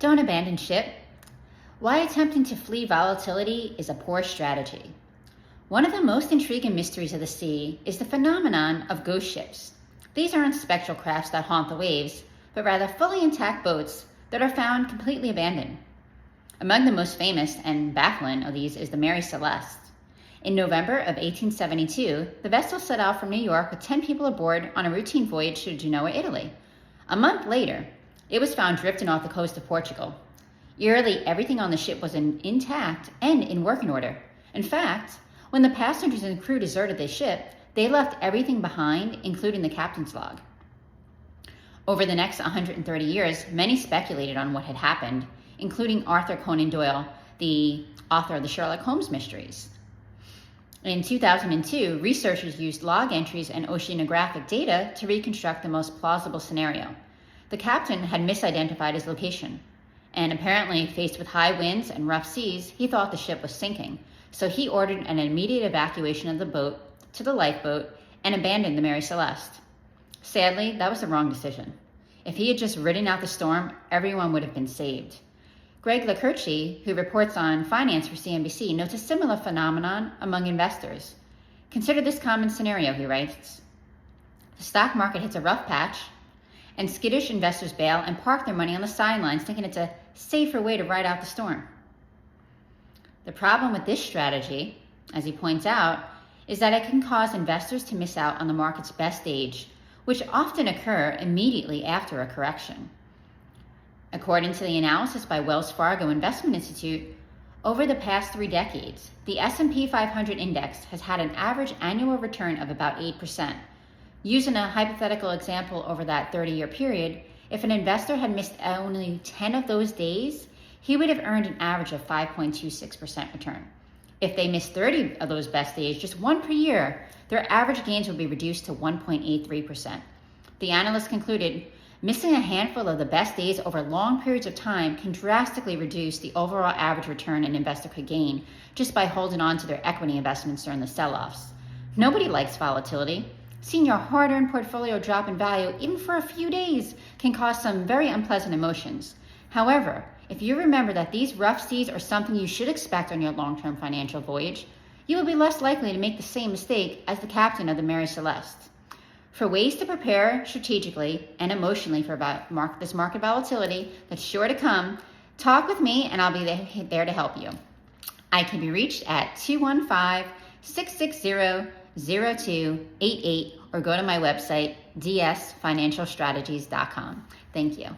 Don't abandon ship. Why attempting to flee volatility is a poor strategy. One of the most intriguing mysteries of the sea is the phenomenon of ghost ships. These aren't spectral crafts that haunt the waves, but rather fully intact boats that are found completely abandoned. Among the most famous and baffling of these is the Mary Celeste. In November of 1872, the vessel set out from New York with 10 people aboard on a routine voyage to Genoa, Italy. A month later, it was found drifting off the coast of Portugal. Eerily, everything on the ship was intact and in working order. In fact, when the passengers and crew deserted the ship, they left everything behind, including the captain's log. Over the next 130 years, many speculated on what had happened, including Arthur Conan Doyle, the author of the Sherlock Holmes mysteries. In 2002, researchers used log entries and oceanographic data to reconstruct the most plausible scenario. The captain had misidentified his location, and apparently faced with high winds and rough seas, he thought the ship was sinking. So he ordered an immediate evacuation of the boat to the lifeboat and abandoned the Mary Celeste. Sadly, that was the wrong decision. If he had just ridden out the storm, everyone would have been saved. Greg Licurci, who reports on finance for CNBC, notes a similar phenomenon among investors. Consider this common scenario, he writes. The stock market hits a rough patch, and skittish investors bail and park their money on the sidelines, thinking it's a safer way to ride out the storm. The problem with this strategy, as he points out, is that it can cause investors to miss out on the market's best days, which often occur immediately after a correction. According to the analysis by Wells Fargo Investment Institute, over the past 3 decades, the S&P 500 index has had an average annual return of about 8%. Using a hypothetical example over that 30-year period, if an investor had missed only 10 of those days, he would have earned an average of 5.26% return. If they missed 30 of those best days, just one per year, their average gains would be reduced to 1.83%. The analyst concluded, missing a handful of the best days over long periods of time can drastically reduce the overall average return an investor could gain just by holding on to their equity investments during the sell-offs. Nobody likes volatility. Seeing your hard-earned portfolio drop in value, even for a few days, can cause some very unpleasant emotions. However, if you remember that these rough seas are something you should expect on your long-term financial voyage, you will be less likely to make the same mistake as the captain of the Mary Celeste. For ways to prepare strategically and emotionally for this market volatility that's sure to come, talk with me and I'll be there to help you. I can be reached at 215-660-0288 or go to my website, dsfinancialstrategies.com. Thank you.